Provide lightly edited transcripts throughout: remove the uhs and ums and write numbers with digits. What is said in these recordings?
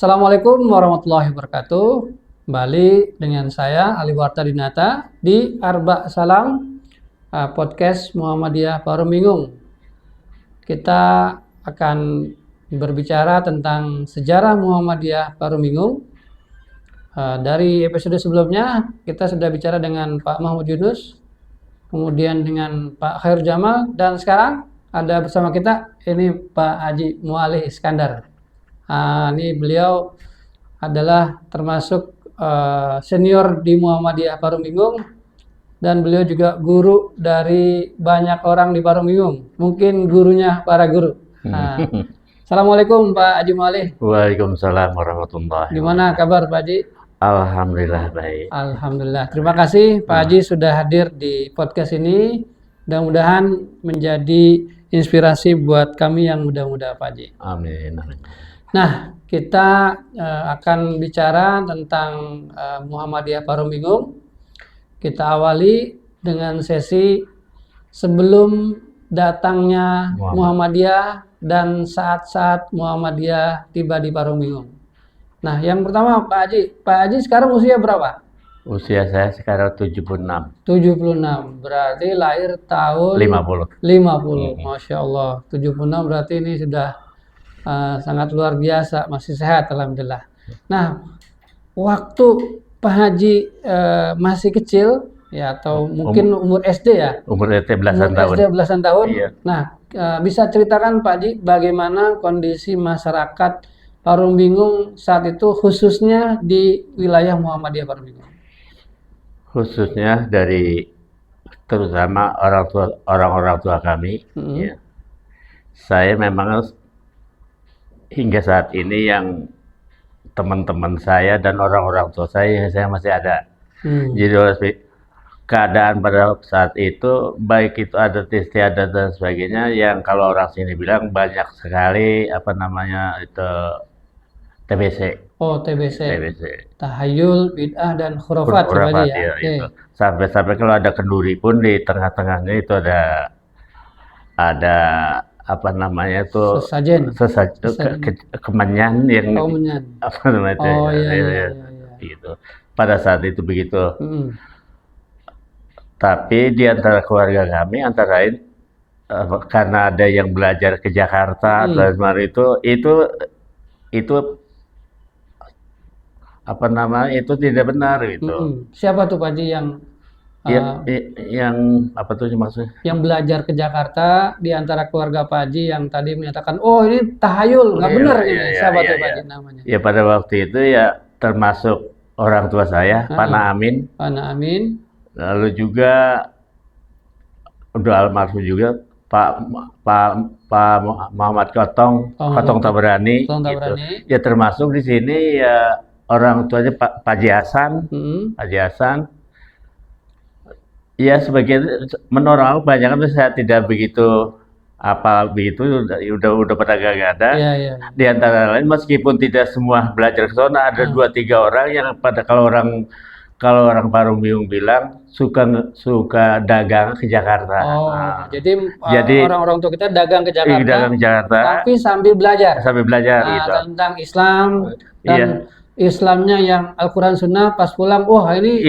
Assalamualaikum warahmatullahi wabarakatuh. Kembali dengan saya Ali Wartadinata di Arba Salam podcast Muhammadiyah Parung. Kita akan berbicara tentang sejarah Muhammadiyah Parung. Dari episode sebelumnya kita sudah bicara dengan Pak Mahmud Yunus, kemudian dengan Pak Khair Jamal, dan sekarang ada bersama kita ini Pak Haji Mualih Iskandar. Ini beliau adalah termasuk senior di Muhammadiyah Parung dan beliau juga guru dari banyak orang di Parung. Mungkin gurunya para guru. Assalamualaikum Pak Haji Mualih. Waalaikumsalam warahmatullahi wabarakatuh. Gimana kabar Pak Haji? Alhamdulillah baik. Alhamdulillah. Terima kasih Pak Haji sudah hadir di podcast ini. Mudah-mudahan menjadi inspirasi buat kami yang muda-muda Pak Haji. Amin. Nah, kita akan bicara tentang Muhammadiyah Parung. Kita awali dengan sesi sebelum datangnya Muhammadiyah dan saat-saat Muhammadiyah tiba di Parung. Nah, yang pertama Pak Haji sekarang usia berapa? Usia saya sekarang 76. 76, berarti lahir tahun 50. Masya Allah, 76 berarti ini sudah sangat luar biasa, masih sehat alhamdulillah. Nah, waktu Pak Haji masih kecil ya, atau mungkin umur SD ya? Umur SD belasan tahun. SD belasan tahun. Iya. Nah, bisa ceritakan Pak Haji bagaimana kondisi masyarakat Parung saat itu, khususnya di wilayah Muhammadiyah Parung? Khususnya dari terutama orang-orang tua kami. Ya. Saya memang hingga saat ini yang teman-teman saya dan orang-orang tua saya masih ada. Jadi keadaan pada saat itu, baik itu adat istiadat dan sebagainya, yang kalau orang sini bilang banyak sekali itu TBC. Oh, TBC. Tahayul, bid'ah dan khurafat ya. Itu. Sampai kalau ada kenduri pun di tengah-tengahnya itu ada sesajen kemenyan yang iya. Gitu. Pada saat itu begitu. Tapi di antara keluarga kami antara lain karena ada yang belajar ke Jakarta dan itu tidak benar gitu. Siapa tuh Pak Haji yang yang apa tuh maksudnya? Yang belajar ke Jakarta di antara keluarga Pak Haji yang tadi menyatakan, oh ini tahayul, nggak benar ini. Siapa tuh Pak Haji namanya? Ya pada waktu itu ya termasuk orang tua saya, Pana Amin. Pana Amin. Lalu juga udah almarhum juga Pak Muhammad Kotong Tabrani. Gitu. Ya termasuk di sini ya orang tuanya Pak Haji Hasan. Haji Hasan. Ya sebagian menurut banyak kan saya tidak begitu udah pada gak ada. Di antara lain meskipun tidak semua belajar ke sana, ada 2-3 orang yang kalau orang Parung bilang suka dagang ke Jakarta. Jadi orang-orang tua kita dagang ke Jakarta. Dagang ke Jakarta. Tapi sambil belajar. Gitu. Tentang Islam dan Islamnya yang Al-Quran Sunnah, pas pulang, wah ini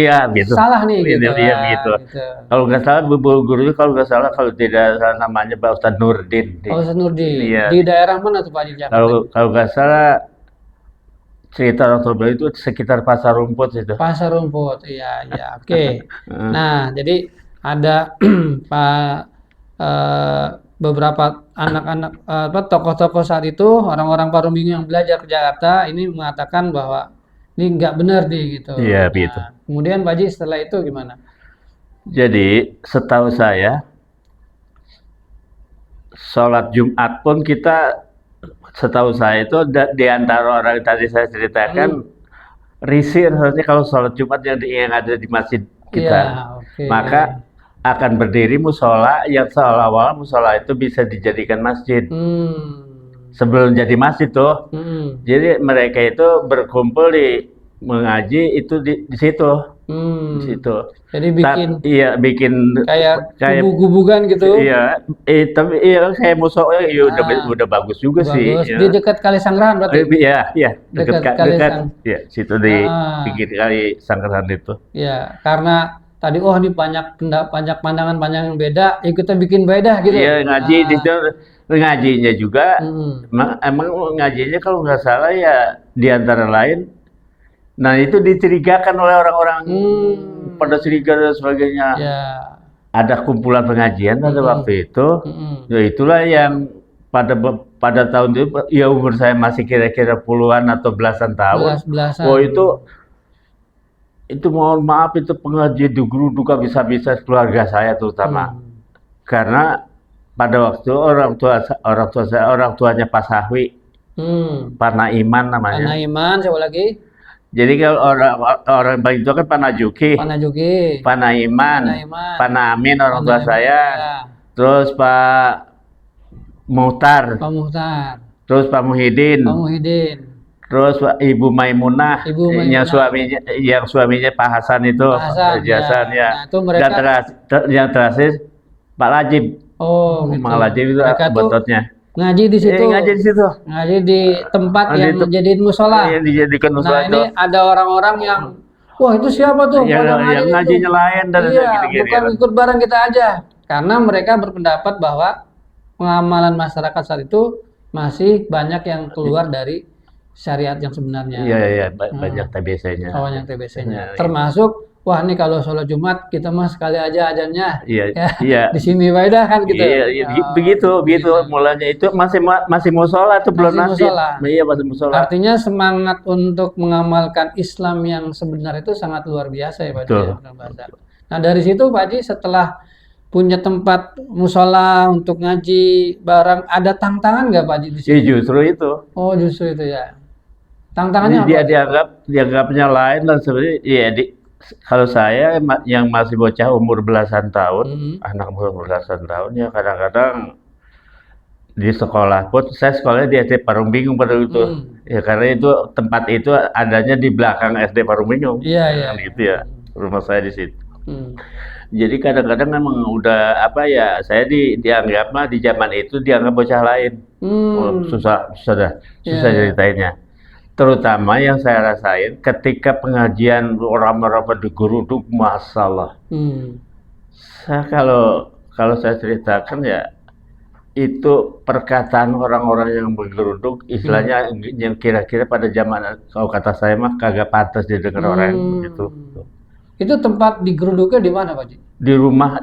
salah nih gitu. Gitu. Kalau nggak salah gurunya kalau tidak salah namanya Pak Ustadz Nurdin. Ustadz Nurdin. Di daerah mana tuh Pak di Jakarta? Kalau nggak salah cerita orang tua itu sekitar Pasar Rumput itu. Pasar Rumput, iya. Oke. Nah, jadi ada beberapa anak-anak tokoh-tokoh saat itu, orang-orang Parung yang belajar ke Jakarta ini mengatakan bahwa ini nggak benar nih gitu. Iya, begitu. Kemudian Pak Haji setelah itu gimana? Jadi setahu saya sholat Jumat pun kita, setahu saya itu di antara orang yang tadi saya ceritakan risih rasanya kalau sholat Jumat yang ada di masjid kita. Maka akan berdiri musola yang seolah-olah musola itu bisa dijadikan masjid. Sebelum jadi masjid tuh. Jadi mereka itu berkumpul mengaji itu di situ. di situ. Jadi bikin Iya, bikin kayak gubuk-gubugan gitu. Iya, tapi iya kayak musola ya udah bagus juga sih. Bagus. Ya. Di dekat Kali Sanggrahan berarti. Iya, Dekat Kali Sang. Ya, situ di pinggir Kali Sanggrahan itu. Ya, karena tadi ini banyak pandangan yang beda, ya kita bikin beda gitu. Iya, ngaji di situ ngajinya juga. Emang ngajinya kalau nggak salah ya di antara lain. Nah, itu dicurigakan oleh orang-orang pada curiga dan sebagainya. Ya. Ada kumpulan pengajian pada waktu itu. Ya itulah yang pada tahun itu ya umur saya masih kira-kira puluhan atau belasan tahun. Belasan. Oh itu mohon maaf itu pengajian digeruduk bisa-bisa keluarga saya terutama. Karena pada waktu orang tuanya Pak Sahwi, Pak Naiman namanya. Pak Naiman, siapa lagi? Jadi kalau orang paling tua kan Pak Najuki, Pak Naiman, Pak Namin orang tua saya, terus Pak Muhtar, terus Pak Muhyiddin, terus Ibu Maimunah, yang suaminya Pak Hasan itu, Hasan ya. Dan yang terakhir Pak Lajib. Oh, gitu. Pak Lajib itu betotnya. Ngaji di situ. Ngaji di tempat yang dijadiin musola. Dijadikan musola. Nah, ini ada orang-orang yang wah itu siapa tuh? Yang ngajinya lain dan gitu. Bukan ikut bareng kita aja. Karena mereka berpendapat bahwa pengamalan masyarakat saat itu masih banyak yang keluar dari syariat yang sebenarnya. Iya, banyak TBC-nya. Banyak TBC-nya. Termasuk wah nih kalau sholat Jumat kita mah sekali aja ajannya. Iya. Di sini beda kan gitu. Iya, begitu. Mulanya itu masih musola tuh belum nasi. Iya, masih musola. Artinya semangat untuk mengamalkan Islam yang sebenar itu sangat luar biasa ya Pak Haji. Nah, dari situ Pak Haji setelah punya tempat musola untuk ngaji bareng, ada tantangan nggak Pak Haji di sini? Ya, justru itu. Oh, justru itu ya. Tantangannya apa? Dianggapnya lain dan sebenarnya ya kalau saya yang masih bocah umur belasan tahun, anak umur belasan tahun ya kadang-kadang di sekolah pun, saya sekolahnya di SD Parung Bingung pada itu. Ya karena itu tempat itu adanya di belakang SD Parung Bingung. Iya. Gitu ya, rumah saya di situ. Jadi kadang-kadang memang udah saya dianggap di zaman itu dianggap bocah lain. Susah ceritainnya. Terutama yang saya rasain ketika pengajian orang-orang digeruduk, masalah. Saya kalau saya ceritakan ya itu perkataan orang-orang yang bergeruduk, istilahnya yang kira-kira pada zaman kalau kata saya mah kagak pantas didengar orang begitu. Itu tempat digeruduknya di mana Pak Haji? Di rumah.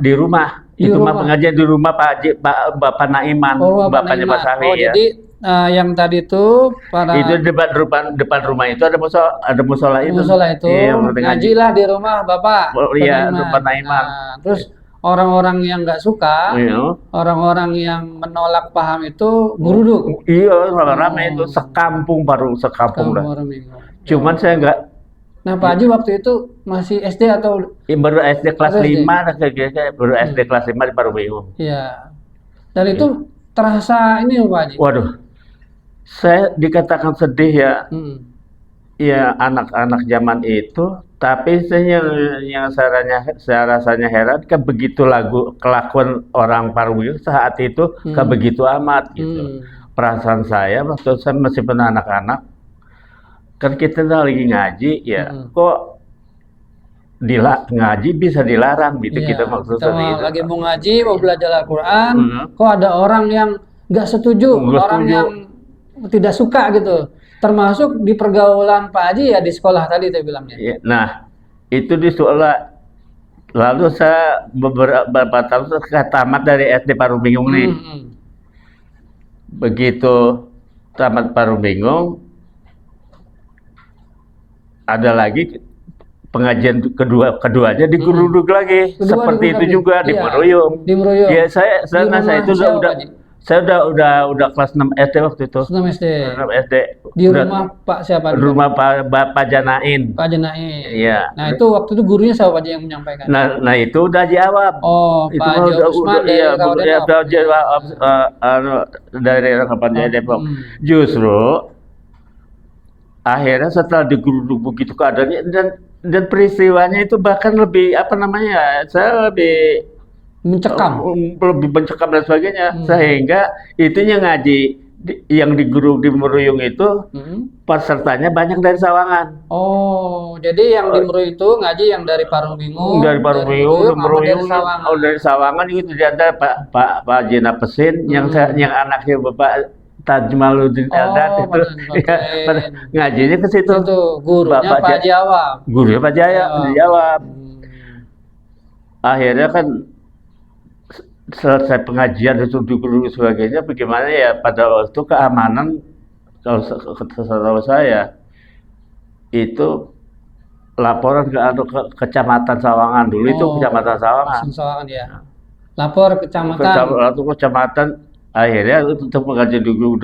Itu rumah pengajian di rumah Pak Haji, Bapak Naiman, bapaknya Pak Sahwi ya. Jadi yang tadi itu itu depan rumah itu ada musola itu. Iya, ngajilah di rumah Bapak. Iya, Bapak Naiman. Terus orang-orang yang nggak suka, orang-orang yang menolak paham itu geruduk. Iya, ramai itu sekampung dah. Cuman saya nggak. Nah, Pak Haji waktu itu masih SD atau? Baru SD kelas 5, baru SD kelas 5 di Parung Bingung. Iya. Dan itu terasa ini Pak Haji. Waduh, saya dikatakan sedih ya. Ya anak-anak zaman itu, tapi yang saya rasanya heran kan begitu kelakuan orang Parung Bingung saat itu kan begitu amat gitu. Perasaan saya waktu saya masih pernah anak-anak, kan kita lagi ngaji ya, kok ngaji bisa dilarang gitu, kita maksudnya gitu. Lagi mau ngaji, mau belajar Al-Quran, kok ada orang yang nggak setuju, yang tidak suka gitu. Termasuk di pergaulan Pak Haji ya di sekolah tadi saya bilangnya. Nah, itu di sekolah. Lalu saya beberapa tahun tamat dari SD Parung Bingung nih. Begitu tamat Parung Bingung, ada lagi pengajian keduanya digeruduk lagi. Seperti itu juga di Meruyung. Ya saya udah kelas 6 SD waktu itu. 6 SD. Di rumah Pak siapa? Di rumah Pak Janain. Pak Janain. Iya. Nah, itu waktu itu gurunya siapa aja yang menyampaikan? Nah itu udah jawab. Oh, itu Pak Usman dari Rawadenop. Dari Depok. Justru akhirnya setelah digeruduk begitu keadaannya dan peristiwanya itu bahkan lebih apa namanya? Saya Mencekam. lebih mencekam dan sebagainya sehingga itunya ngaji yang di guru di Meruyung itu pesertanya banyak dari Sawangan. Oh, jadi yang di Meruy itu ngaji yang dari Parung Bingung, Dari Parungmuyung, sama dari Meruyung, Sawangan. dari Sawangan itu ada Pak Jena Pesin yang anaknya Bapak Tajmaluddin Eldad itu ngajinya ke situ. Itu gurunya Pak Haji Awam. Gurunya Pak Jawab. Akhirnya kan selesai pengajian itu guru sebagainya, bagaimana ya pada waktu keamanan kalau setahu saya itu laporan ke kecamatan Sawangan dulu itu kecamatan Sawangan. Sawangan ya. Lapor ke kecamatan akhirnya untuk pengajian dulu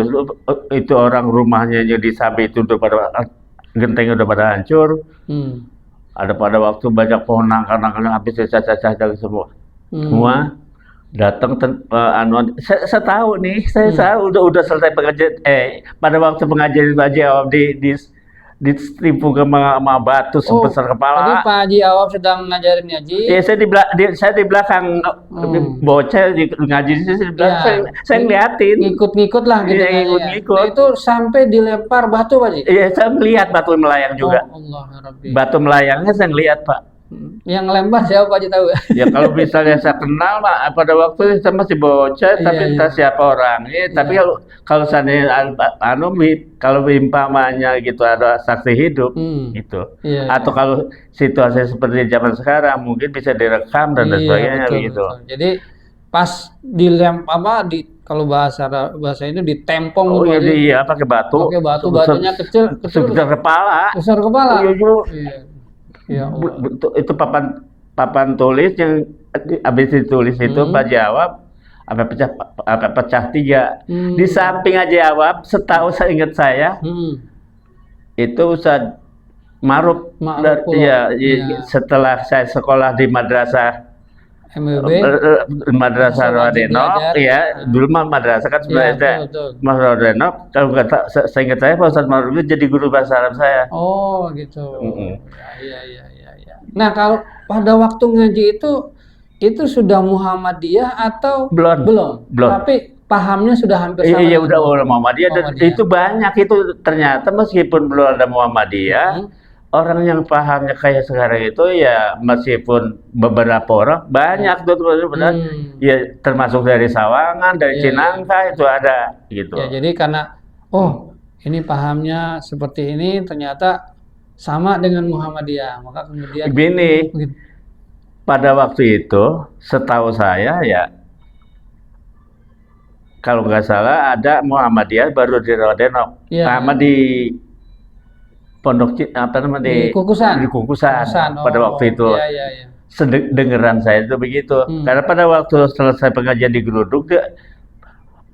itu orang rumahnya yang di Sabi itu udah pada genteng udah pada hancur. Ada pada waktu banyak pohon nangka-nangka habis cacat-cacat semua. Semua datang saya tahu nih, saya tahu udah selesai pengajian pada waktu pengajian Pak Haji Awam ditipu sama batu sebesar kepala. Jadi Pak Haji Awam sedang ngajarin ngaji. Saya di belakang bocah ngaji di belakang. Saya ngeliatin. Ngikut-ngikut lah gitu. Ngikut-ngikut. Nah, itu sampai dilempar batu Pak Haji. Iya, saya ngeliat batu melayang juga. Batu melayangnya saya ngeliat Pak. Yang lempar siapa Pak Haji tahu? Ya kalau misalnya saya kenal Pak, pada waktu saya masih bocah, tapi entah siapa orangnya. Tapi kalau seandainya kalau umpamanya gitu ada saksi hidup gitu, atau kalau situasi seperti zaman sekarang mungkin bisa direkam dan sebagainya begitu. Jadi pas kalau bahasa itu ditempong iya pakai batu. Pakai batunya kecil sebesar kepala. Besar kepala. Ya, itu papan tulis yang habis ditulis itu Pak Jawab apa pecah 3 di samping Haji Awam setahu saya ingat saya itu Ustaz Ma'ruf setelah saya sekolah di madrasah Madrasah Radenok ya dulu mah madrasah kan sebenarnya Madrasah Radenok kalau saya ingat saya Pak Ustaz Ma'ruf itu jadi guru bahasa Arab saya. Oh gitu. Iya. Nah kalau pada waktu ngaji itu sudah Muhammadiyah atau belum? Tapi pahamnya sudah hampir sama. Iya udah Muhammadiyah. Dan itu banyak itu ternyata meskipun belum ada Muhammadiyah, orang yang pahamnya kayak sekarang itu ya meskipun beberapa orang banyak tuh benar ya termasuk dari Sawangan, dari Cinangka itu ada gitu. Ya jadi karena ini pahamnya seperti ini ternyata sama dengan Muhammadiyah, maka kemudian begini. Pada waktu itu setahu saya ya kalau nggak salah ada Muhammadiyah baru di Radenok, sama di Pondok di Kukusan pada waktu itu. Dengeran saya itu begitu. Karena pada waktu selesai pengajian di Geruduk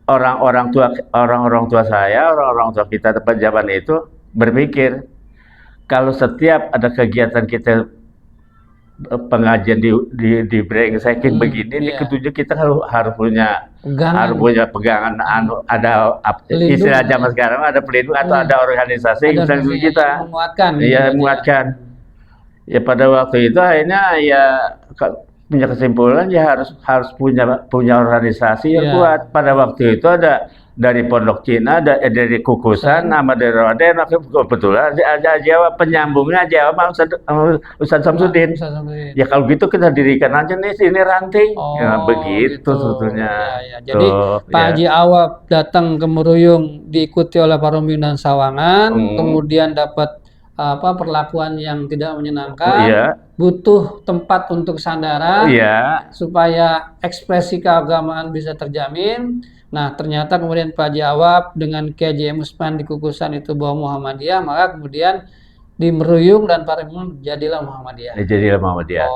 orang-orang tua saya, orang-orang tua kita tempat zaman itu berpikir kalau setiap ada kegiatan kita pengajian di brengsekin begini, ini ketujuh kita harus punya pegangan, ada istilah zaman sekarang ada pelindung atau ada organisasi yang bisa kita menguatkan. Ya pada waktu itu akhirnya ya punya kesimpulan ya harus punya organisasi yang kuat. Pada waktu itu ada dari Pondok Cina, dari Kukusan, sama dari Radenok, kebetulan ada Jawa penyambungnya Jawa Ustaz Samsudin. Ya kalau gitu kita dirikan aja nih sini ranting. Ya begitu sebetulnya. Jadi Pak Haji Awam datang ke Meruyung diikuti oleh Parung Bingung dan Sawangan, kemudian dapat perlakuan yang tidak menyenangkan, butuh tempat untuk sandaran, supaya ekspresi keagamaan bisa terjamin. Nah ternyata kemudian Pak Haji Awam dengan Kiai Haji Usman di Kukusan itu bawa Muhammadiyah, maka kemudian di Meruyung dan Parung Bingung jadilah Muhammadiyah. Jadilah Muhammadiyah.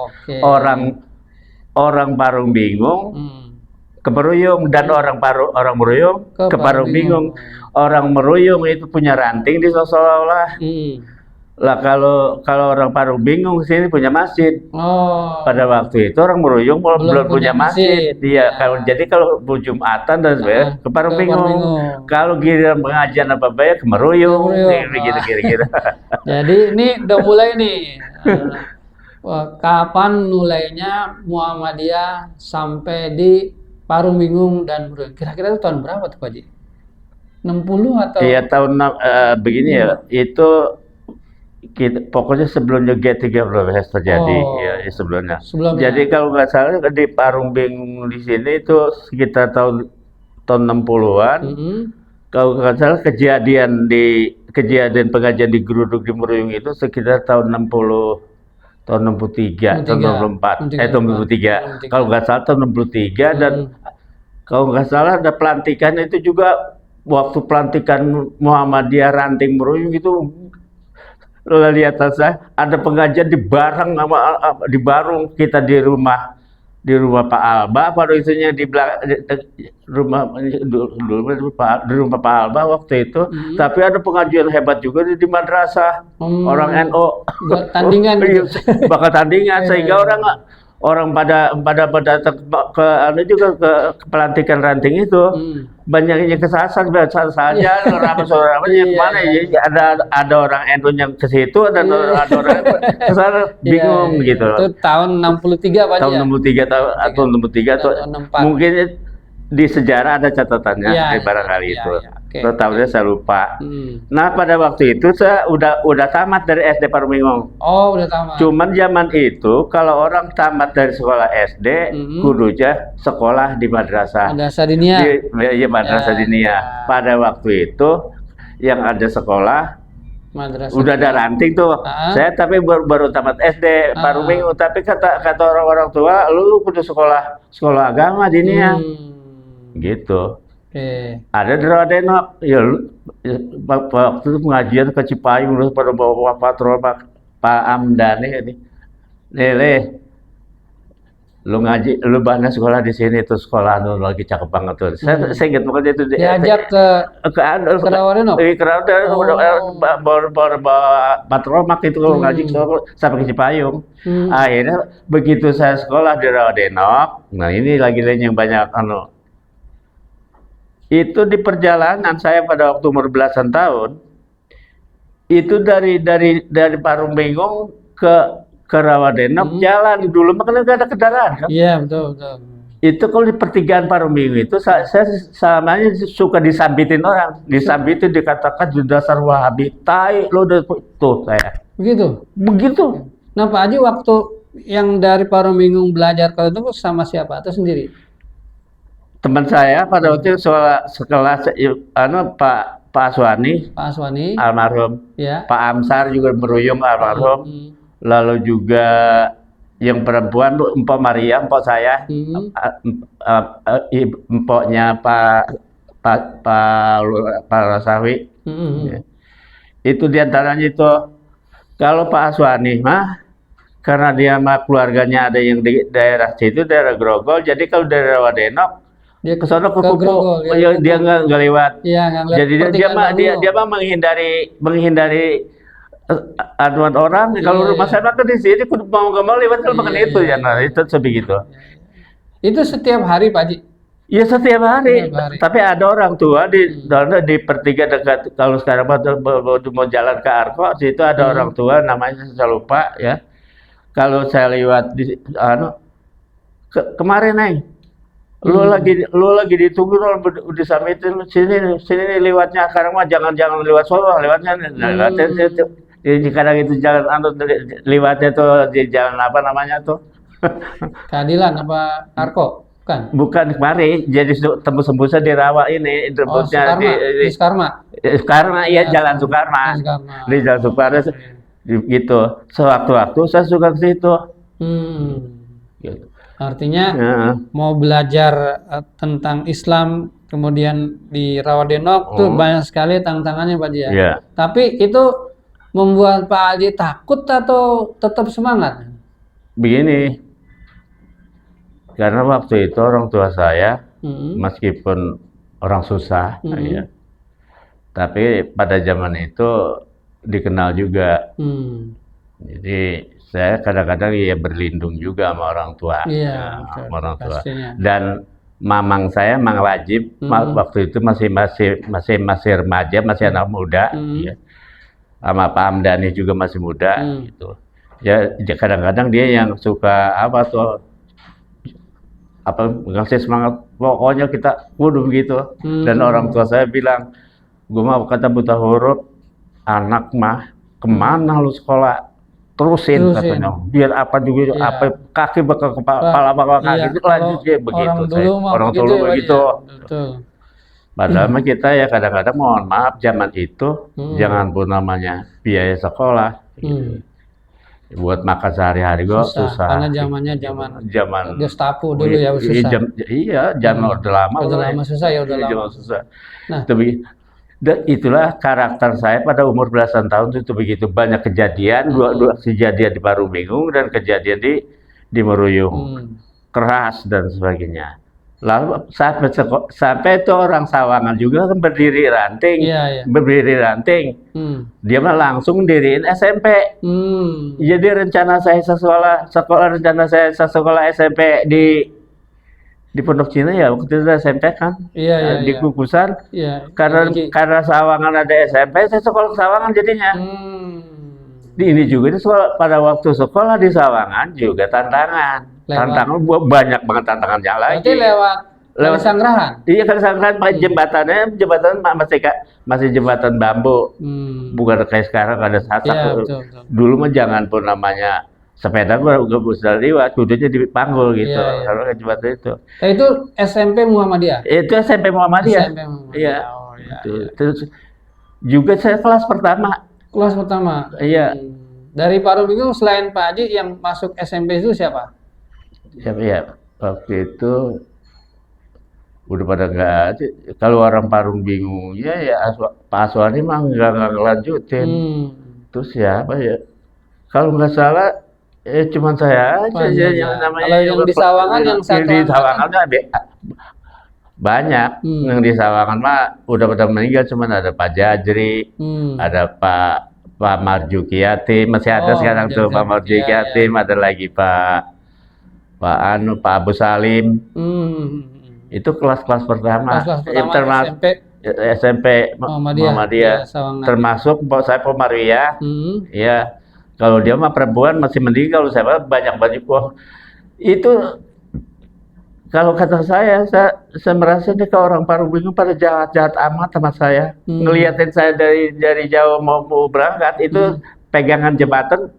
Orang Parung Bingung ke Meruyung dan orang Meruyung ke Parung Bingung. Orang Meruyung itu punya ranting di seolah-olah. Lah kalau orang Parung bingung sini punya masjid. Oh, Pada waktu itu orang Meruyung belum punya masjid. Iya, Ya. kalau Jumatan dan sebagainya ke Parung Ke bingung. Parungbingung. Kalau giliran pengajian apa bayar ke Meruyung, Meruyung. begitu Wah. kira-kira. Jadi ini udah mulai nih. Kapan mulainya Muhammadiyah sampai di Parungbingung dan Meruyung? Kira-kira itu tahun berapa tuh Pak Haji? 60 Iya atau begini ya, 65? itu pokoknya sebelumnya G30 terjadi, ya, Oh, sebelumnya. Jadi sebelumnya. kalau nggak salah di Parung Bingung di sini itu sekitar tahun 60-an. Mm-mm. Kalau nggak salah kejadian pengajian di Geruduk di Meruyung itu sekitar tahun 60, tahun 63, tahun 63, 64, 63, tahun 63. Kalau 63. nggak salah tahun 63 dan Mm-mm. kalau nggak salah ada pelantikan itu juga waktu pelantikan Muhammadiyah Ranting Meruyung itu lihat saya ada pengajian di Barang di Barung kita di rumah Pak Alba pada itunya di belakang rumah di rumah Pak Alba waktu itu, Mm-mm. tapi ada pengajian hebat juga di madrasah orang NO. Buat tandingan gitu. Bakal tandingan sehingga Eh, orang pada ke anu juga ke pelantikan ranting itu mm. banyaknya kesasar biasa Iya. saja ramai Iya, kemana iya, ya iya. ada orang NU yang ke situ dan Iya. ada orang kesana Iya, bingung iya. gitu. Itu tahun 63 Pak Haji Tahun ya? 63 atau 63. 63 Dan atau tahun 64. mungkin di sejarah ada catatannya Iya, di iya, barangkali iya, itu. iya. Oke, oke. Tahunnya saya lupa. Hmm. Nah pada waktu itu saya udah tamat dari SD Parumingong. Oh, udah tamat. Cuman zaman itu kalau orang tamat dari sekolah SD, Mm-mm. kudunya sekolah di madrasah. Ada Sardinia. Iya madrasah Ya, dinia. ya. Pada waktu itu yang ada sekolah Madrasah udah ada Dinia. ranting tuh. Ah, Saya tapi baru tamat SD, baru minggu. ah. Tapi kata orang-orang tua, lu kudu sekolah agama dinia. Gitu. Oke. Ada di Rawadenok, waktu itu pengajian ke Cipayung lu pada bawa patrol Pak Amdani ini. Lele, lu ngaji, lu banyak sekolah di sini tuh sekolah lu lagi cakep banget tuh. Saya ingat banget itu Diajak ke Rawadenok. bawa patrol mak itu kalau ngaji sampai ke Cipayung. Akhirnya begitu saya sekolah di Rawadenok, nah ini lagi yang banyak itu di perjalanan saya pada waktu umur belasan tahun itu dari Parung Bingung ke Rawadenok jalan dulu makanya nggak ada kendaraan kan? Iya betul betul. Itu kalau di pertigaan Parung Bingung itu saya samanya suka disambitin orang, disambitin dikatakan di dasar Wahabi, tai lo tuh saya. Begitu. Nah Pak Haji waktu yang dari Parung Bingung belajar kalau itu sama siapa atau sendiri? Teman saya pada waktu itu sekelas Pak Aswani, Pak Aswani, almarhum, ya. Pak Amsar juga Meruyung almarhum, lalu juga yang perempuan Mpok Maria, mpok saya, mpoknya Pak Rasawi, itu diantaranya itu kalau Pak Aswani mah karena dia mah keluarganya ada yang di daerah situ, daerah Grogol, jadi kalau dari Rawadenok dia ke sana ke Kupu, dia nggak lewat. Iya, jadi dia mah menghindari aduan orang. Kalau rumah saya kan di sini mau nggak mau lewat kalau makan itu ya, nah itu sebegitu. Itu setiap hari Pak Haji? Iya setiap hari. Tapi ada orang tua di pertiga dekat kalau sekarang mau jalan ke Arko, situ ada orang tua namanya saya lupa ya. Kalau saya lewat di kemarin nih. Lu lagi ditunggu di Samitin sini lewatnya sekarang mah jangan lewat Solo lewatnya kadang itu jalan lewatnya tuh di jalan apa namanya tuh Keadilan apa Arko bukan kemari jadi tembus di Rawa ini tembusnya di Sukarma iya jalan Sukarma di jalan Sukarma gitu sewaktu-waktu saya suka ke situ gitu. Artinya mau belajar tentang Islam kemudian di Rawadenok tuh banyak sekali tantangannya Pak Haji ya. Yeah. Tapi itu membuat Pak Haji takut atau tetap semangat? Begini, karena waktu itu orang tua saya meskipun orang susah, ya, tapi pada zaman itu dikenal juga. Hmm. Jadi saya kadang-kadang ya berlindung juga sama orang tua, Iya, ya, betul, sama orang tua. pastinya. Dan mamang saya, Mang Wajib, waktu itu masih remaja, masih anak muda, ya. Sama Pak Hamdani juga masih muda, gitu. Ya kadang-kadang dia yang suka apa tuh, apa ngasih semangat, pokoknya kita kudu begitu. Dan orang tua saya bilang, gue mah kata buta huruf, anak mah kemana lu sekolah? Terusin katanya, biar apa juga, apa kaki bakal kepala bakal kaki, itu lanjut ya begitu. Orang dulu begitu. Padahal mah kita ya kadang-kadang mohon maaf, zaman itu jangan pun namanya biaya sekolah, gitu. Buat makan sehari-hari gua susah. Karena zamannya zaman Gestapo dulu ya susah. Iya, zaman udah lama. Udah lama susah ya, udah lama. Susah. Nah, dan itulah karakter saya pada umur belasan tahun itu begitu banyak kejadian, dua kejadian di Parung Bingung dan kejadian di Meruyung, keras dan sebagainya. Lalu sampai itu orang Sawangan juga kan berdiri ranting, berdiri ranting. Dia mah langsung diriin SMP. Jadi rencana saya sekolah SMP di Pondok Cina ya waktu itu SMP kan, di Kukusan. Karena Sawangan ada SMP, saya sekolah Sawangan jadinya. Di ini juga pada waktu sekolah di Sawangan juga tantangan banyak banget tantangannya lagi. Berarti lewat Sangrahan. Iya kan Sangrahan, jembatan masih jembatan bambu, bukan kayak sekarang ada sasak. Dulu mah jangan pun namanya sepeda gua bisa lewat, duduknya dipanggul gitu. Kalau ke jembatan itu. Itu SMP Muhammadiyah. Itu SMP Muhammadiyah. Iya. Terus juga saya kelas pertama. Kelas pertama. Iya. Dari Parung Bingung selain Pak Haji yang masuk SMP itu siapa? Siapa ya? Waktu itu udah pada nggak ada. Kalau orang Parung Bingung ya Pak Aswani mah nggak ngelanjutin. Terus siapa ya? Kalau nggak salah cuman saya aja yang namanya. Kalau yang di Sawangan yang satu di Sawangan banyak. Yang di Sawangan mah udah pada meninggal, cuman ada Pak Jajri, ada Pak Marjuki Yatim, masih ada sekarang tuh Pak Marjuki Yatim, ada lagi Pak Abu Salim. Itu kelas-kelas pertama. Termasuk SMP Muhammadiyah. Termasuk saya Pomarwiyah. Ya. Kalau dia mah perempuan masih mending, kalau saya banyak itu kalau kata saya merasa nih kalau orang Parung Bingung pada jahat amat sama saya. Ngeliatin saya dari jauh mau berangkat itu pegangan jembatan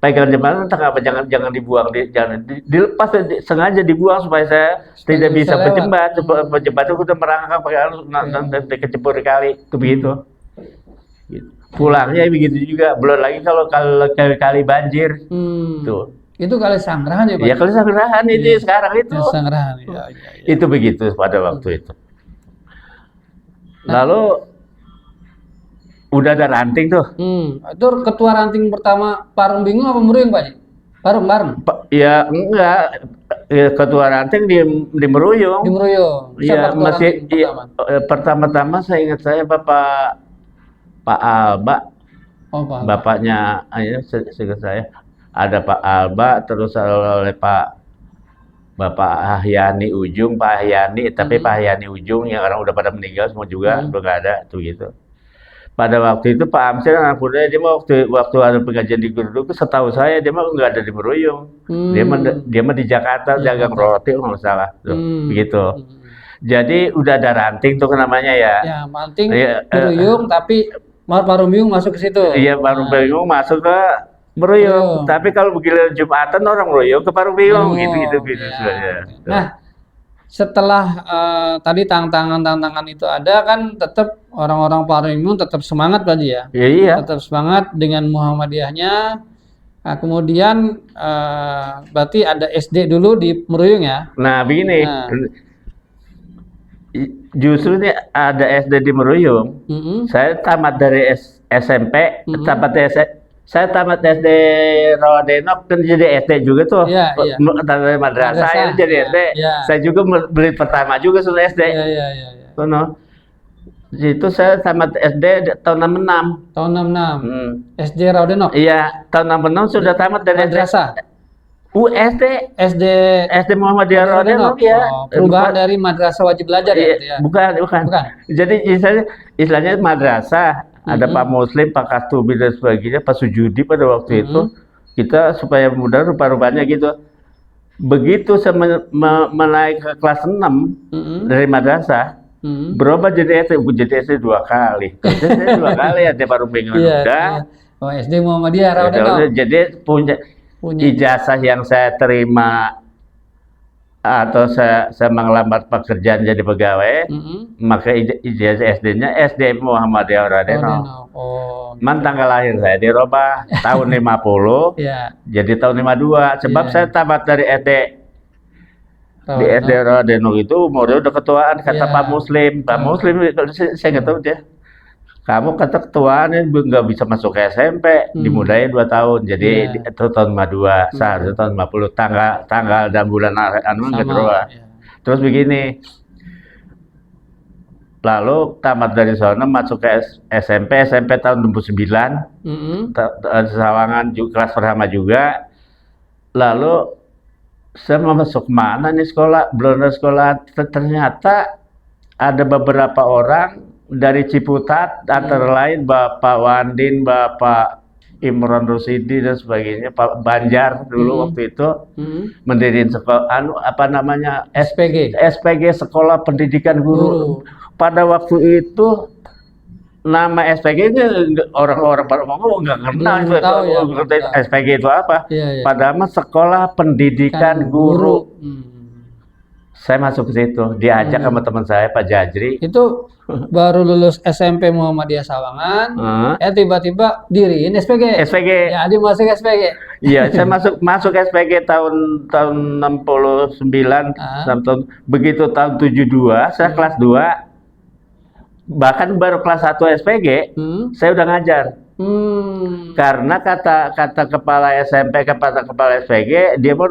entah apa jangan dibuang, jangan dilepas, sengaja dibuang supaya saya tidak bisa berjembat. Jembatan udah merangkak pakai kecebur kali itu begitu. Pulangnya begitu juga, belum lagi kalau kali banjir. Tuh. Itu Kali Sangrahan ya Pak? Iya, Kali Sangrahan itu sekarang itu. Sangrahan, Itu begitu pada waktu itu. Lalu udah ada ranting tuh. Itu ketua ranting pertama Parung Bingung apa Meruyung Pak? Bareng? Ya enggak. Ketua ranting di Meruyung. Di Meruyung. Iya, masih pertama-tama saya ingat saya Pak Alba, bapaknya, saya ada Pak Alba, terus oleh Bapak Ahyani Ujung, Pak Ahyani, tapi Pak Ahyani Ujung yang orang udah pada meninggal semua juga, udah nggak ada, tuh gitu. Pada waktu itu Pak Amsil anak muda, dia mah waktu ada pengajian di Gurduk, setahu saya dia mah nggak ada di Meruyung, dia mah di Jakarta dagang roti nggak salah, begitu. Jadi udah ada ranting tuh namanya ya. Ya, ranting Meruyung tapi Parung Bingung masuk ke situ. Iya, Parung Bingung masuk ke Meruyung. Tapi kalau begitu Jumatan orang Meruyung ke Parung Bingung gitu. Nah, setelah tadi tantangan itu ada kan, tetap orang-orang Parung Bingung tetap semangat tadi ya. Iya. Tetap semangat dengan Muhammadiyahnya. Nah, kemudian berarti ada SD dulu di Meruyung ya. Nah, begini. Justru ini ada SD di Meruyung. Saya tamat dari SMP, saya tamat SD Rawadenok kan jadi SD juga tuh. Dari madrasah ini jadi SD. Saya juga beli pertama juga sudah SD. Itu saya tamat SD tahun 66. Tahun 66. SD Raudenok. Iya, tahun 66 sudah tamat dari Madrasah. SD. SD Muhammadiyah Raudenok ya. Perubahan dari madrasah wajib belajar ya? Gitu ya? Bukan. Jadi istilahnya madrasah. Ada Pak Muslim, Pak Kastubi dan sebagainya, Pak Sujudi pada waktu itu. Kita supaya mudah rupa-rupanya gitu. Begitu saya menaik ke kelas 6 dari madrasah, berubah jadi SD 2 kali. SD 2 kali ya baru bingung udah. Oh, SD Muhammadiyah Raudenok. Jadi punya ijazah yang saya terima atau saya mengelamar pekerjaan jadi pegawai, maka ijazah SD-nya SD Muhammadiyah Raudenok. Tanggal lahir saya dirubah tahun 50, jadi tahun 52. Sebab saya tamat dari SD. Di SD Raudenok itu umurnya udah ketuaan, kata Pak Muslim. Pak Muslim, saya nggak tahu dia. Kamu kata ketuaan nggak bisa masuk ke SMP, dimudahin 2 tahun. Jadi itu tahun 52, seharusnya tahun 50. Tanggal dan bulan nggak berubah. Terus begini. Lalu tamat dari sana masuk ke SMP tahun 69. Sawangan kelas pertama juga. Lalu saya mau masuk mana nih sekolah? Belum ada sekolah. Ternyata ada beberapa orang dari Ciputat, antara lain Bapak Wandin, Bapak Imron Rusidi dan sebagainya, Pak Banjar dulu waktu itu mendirikan sekolah, SPG, Sekolah Pendidikan Guru. Pada waktu itu nama SPG-nya orang-orang pada ngomong nggak kenal SPG itu apa. Padahal Sekolah Pendidikan Guru. Saya masuk ke situ, diajak sama teman saya Pak Jajri. Itu baru lulus SMP Muhammadiyah Sawangan, tiba-tiba diriin SPG. Ya, dia masuk SPG. Iya, saya masuk SPG tahun 69, begitu tahun 72, saya kelas 2. Bahkan baru kelas 1 SPG, saya udah ngajar. Karena kata kepala SMP, kepala SPG, dia mau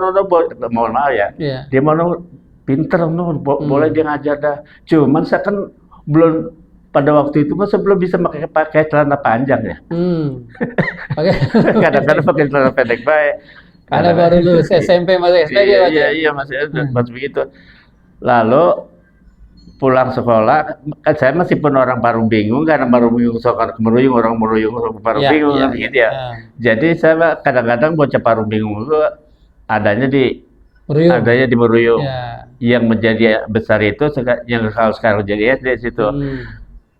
mohon maaf ya, dia mau pinter, boleh dia ngajar dah. Cuman saya kan belum, pada waktu itu saya belum bisa pakai celana panjang ya. Kadang-kadang pakai celana pendek baik. Karena baru lulus SMP masih SPG. Iya masih begitu. Lalu pulang sekolah, saya masih pun orang Parung Bingung, karena Parung Bingung sekolah Meruyung, orang Meruyung, orang Parung Bingung gitu ya. Jadi saya kadang-kadang bocah Parung Bingung itu adanya di Meruyung. Yang menjadi besar itu yang kalau sekarang jadi SD situ.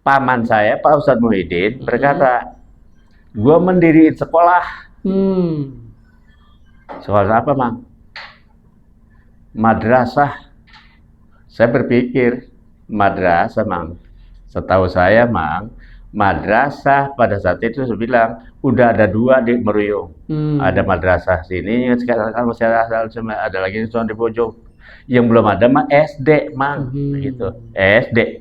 Paman saya Pak Ustadz Muhyiddin berkata, gua mendiriin sekolah. Sekolah apa, Mang? Madrasah. Saya berpikir, madrasah, Mang. Setahu saya, Mang, madrasah pada saat itu saya bilang udah ada 2 di Meruyung. Ada madrasah sini, sekarang masih ada lagi di pojok. Yang belum ada mah SD, Mang, gitu. SD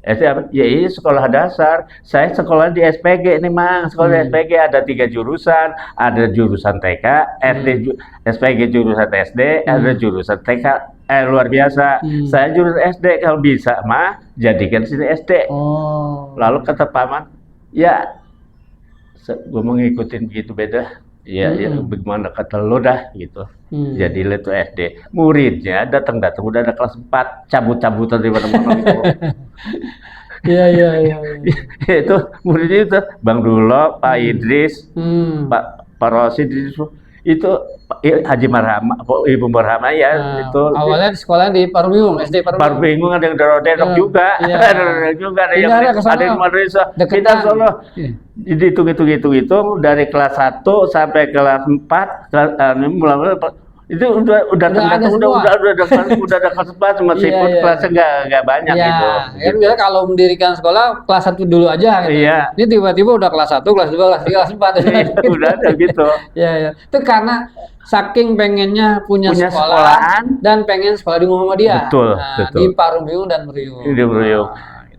apa? Ya ini sekolah dasar. Saya sekolah di SPG nih, Mang. Sekolah di SPG ada 3 jurusan, ada jurusan TK, SPG jurusan SD, ada jurusan TK. Luar biasa. Saya jurusan SD, kalau bisa mah jadikan sini SD. Lalu kata paman, ya gue mau ngikutin gitu beda. Ya bagaimana kata lo dah gitu. Jadi itu SD. Muridnya datang udah ada kelas 4, cabut-cabutan di mana-mana gitu. Iya. Itu muridnya itu Bang Dulo, Pak Idris, Pak Rosid itu Haji Marhama, Ibu Marhama ya. Itu awalnya sekolah di Parung Bingung, SD Parung Bingung, ada yang Raudenok juga. Ada yang madrasah. Kita Solo. Jadi hitung dari kelas 1 sampai kelas 4, mulai itu udah ada kelas 4, meskipun kelasnya nggak banyak gitu. Ya biasa kalau mendirikan sekolah kelas 1 dulu aja gitu. Ini tiba-tiba udah kelas 1, kelas 2, kelas 3, kelas 4. Udah ada gitu. Iya. Itu karena saking pengennya punya sekolahan dan pengen sekolah di Muhammadiyah. Betul. Di Parung Bingung dan Meruyung. Di Meruyung.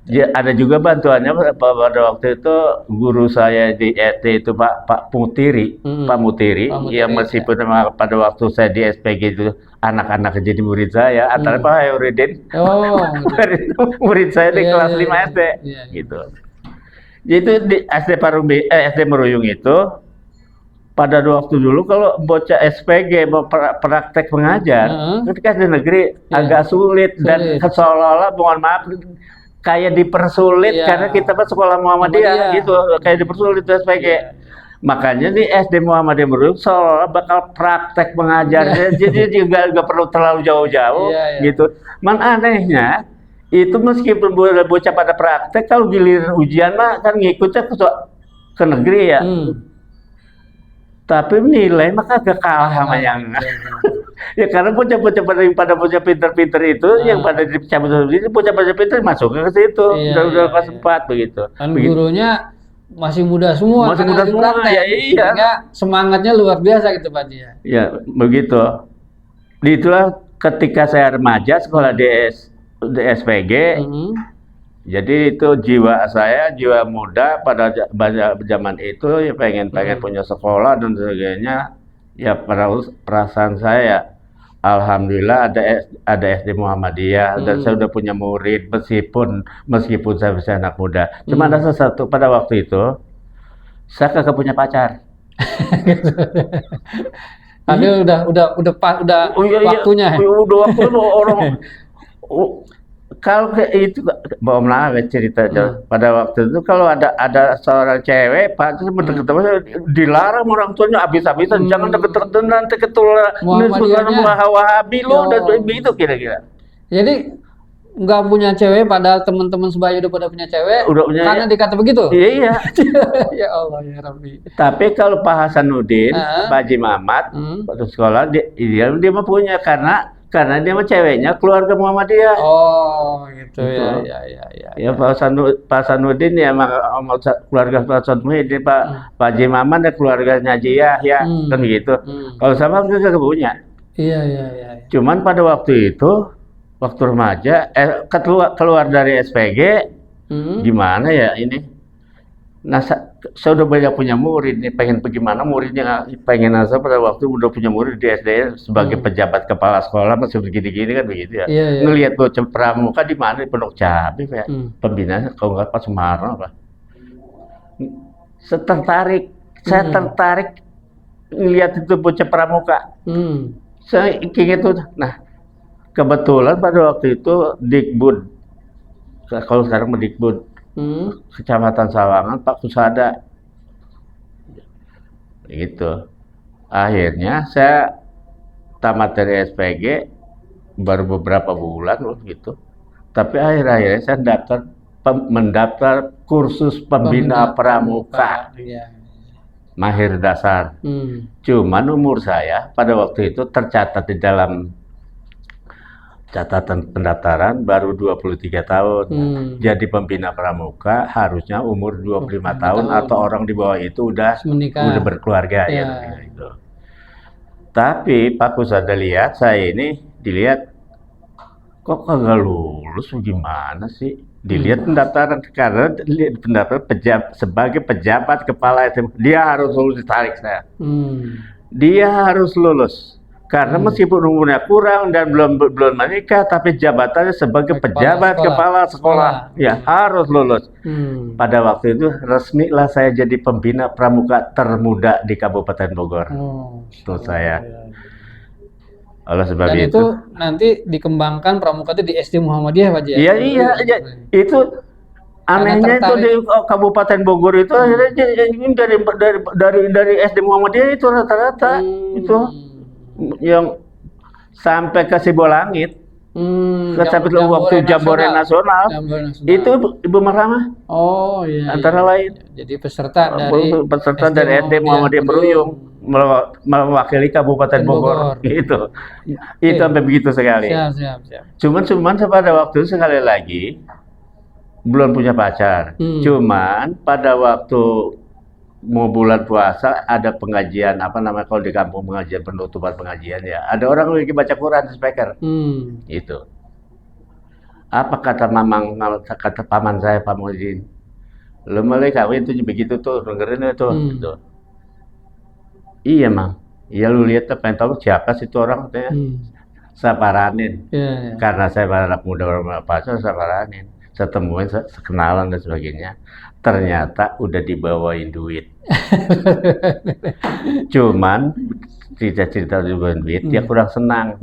Ya, ada juga bantuannya pada waktu itu guru saya di SD itu Pak Mutiri, Pak Mutiri, Pak yang Mutiri, meskipun memang pada waktu saya di SPG itu anak-anak jadi murid saya, antara Pak Hayuridin, Oh, murid saya di iya, kelas iya, 5 iya, SD, iya, iya. gitu. Jadi di SD Meruyung itu pada waktu dulu kalau bocah SPG mau praktek mengajar, ketika di negeri agak sulit dan Sulit. seolah-olah mohon maaf kayak dipersulit Iya. karena kita kan sekolah Muhammadiyah gitu, kayak dipersulit SPG. Iya. Makanya di SD Muhammadiyah Meruyung seolah bakal praktek mengajar, jadi juga nggak perlu terlalu jauh-jauh Iya, iya. gitu. Man anehnya itu meskipun bocah pada praktek, kalau giliran ujian mah kan ngikutnya ke negeri ya. Tapi nilai mah kagak kalah sama yang ya karena bocah-bocah pada bocah pinter-pinter itu yang pada dicabut itu bocah-bocah pinter masuk ke situ udah kelas 4 begitu. Kan gurunya masih muda semua, masih muda semua ya, iya. Sehingga semangatnya luar biasa gitu Pak Dia. Ya begitu. Itulah ketika saya remaja sekolah di SPG. Jadi itu jiwa saya, jiwa muda pada zaman itu ya pengen punya sekolah dan sebagainya. Ya perasaan saya, alhamdulillah ada SD Muhammadiyah dan saya udah punya murid meskipun saya masih anak muda. Cuma ada sesuatu pada waktu itu saya kagak punya pacar. Padahal udah waktunya. Udah waktunya orang. Kalau itu Mbak Omla cerita pada waktu itu kalau ada seorang cewek Pak itu dilarang orang tuanya habis-habisan jangan deket-deketan nanti ketularan Wahabi lo dan begitu kira-kira. Jadi nggak punya cewek padahal teman-teman sebaya udah pada punya cewek karena dikata begitu. Iya. Ya Allah ya Rabbi. Tapi kalau Pak Hasanuddin, Pak Haji Mamat waktu sekolah dia mah punya karena dia mah ceweknya keluarga Muhammadiyah. Oh, gitu. Ya. Ya Pak Hasanuddin ya emang keluarga Pak Hasanuddin, Pak Haji Mamat ya keluarganya Haji Yahya kan gitu. Kalau sama kita punya. Iya. Cuman pada waktu itu waktu remaja keluar dari SPG gimana ya ini. Nah, saya udah banyak punya murid nih, pengen bagaimana muridnya pengen asal pada waktu udah punya murid di SD sebagai pejabat kepala sekolah masih begini-gini kan begitu ya. Ngelihat bocah pramuka di mana di Pondok Cabe kayak pembinanya kalau nggak Pak Sumarno apa. Saya tertarik ngelihat itu bocah pramuka. Saya ingin itu. Nah, kebetulan pada waktu itu Dikbud, kalau sekarang Mendikbud Kecamatan Sawangan Pak Kusada gitu. Akhirnya saya tamat dari SPG baru beberapa bulan loh gitu. Tapi akhir-akhirnya saya mendaftar kursus pembina pramuka. Mahir dasar. Cuman umur saya pada waktu itu tercatat di dalam catatan pendaftaran baru 23 tahun. Jadi pembina pramuka harusnya umur 25 tahun atau orang di bawah itu udah berkeluarga ya gitu. Tapi Pak Kusada lihat saya ini dilihat kok kagak lulus gimana sih? Dilihat pendaftaran karena pendaftaran sebagai pejabat kepala SM dia harus lulus ditarik saya. Dia harus lulus. Karena meskipun umurnya kurang dan belum menikah, tapi jabatannya sebagai pejabat kepala sekolah, ya harus lulus. Pada waktu itu resmilah saya jadi pembina pramuka termuda di Kabupaten Bogor. Itu saya. Oleh sebab dan itu nanti dikembangkan pramuka itu di SD Muhammadiyah Pak Ji. Iya. Itu anehnya itu di Kabupaten Bogor itu dari SD Muhammadiyah itu rata-rata itu. Yang sampai ke Sibolangit, sampai waktu Jambore Nasional, itu Ibu Marhamah. Oh iya. Antara lain. Jadi peserta dari SD Muhammadiyah Meruyung mewakili Kabupaten Bogor. Itu sampai begitu sekali. Siap. Cuman pada waktu itu sekali lagi belum punya pacar. Cuman pada waktu mau bulan puasa ada pengajian kalau di kampung pengajian penutupan pengajian ya ada orang lagi baca Quran di speaker itu Apa kata paman saya, Pak Muhyiddin? Lu mulai kawin tuh begitu tuh, dengerin itu. Gitu. Iya, Mang. Iya, lu lihat pengen tahu siapa sih itu orang katanya. Saya paranin. Karena saya anak muda orang pacar, saya paranin. Saya temuin, sekenalan dan sebagainya. Ternyata udah dibawain duit. Cuman cerita dibawain duit, dia kurang senang.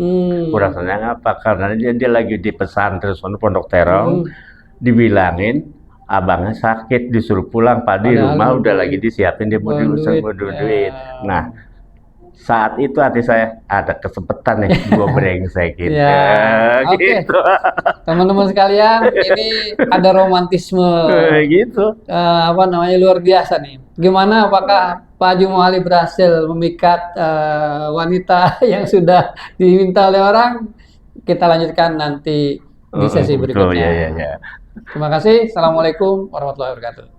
Kurang senang apa? Karena dia lagi di pesantren Pondok Terong, dibilangin abangnya sakit, disuruh pulang, Pak, di rumah udah lagi disiapin, dia mau duit. Nah, saat itu hati saya ada kesempatan nih, gue brengsekin. Gitu. Teman-teman sekalian, ini ada romantisme gitu. Luar biasa nih. Gimana, apakah Pak Haji Muali berhasil memikat wanita yang sudah diminta oleh orang? Kita lanjutkan nanti di sesi berikutnya. Ya. Terima kasih. Assalamualaikum warahmatullahi wabarakatuh.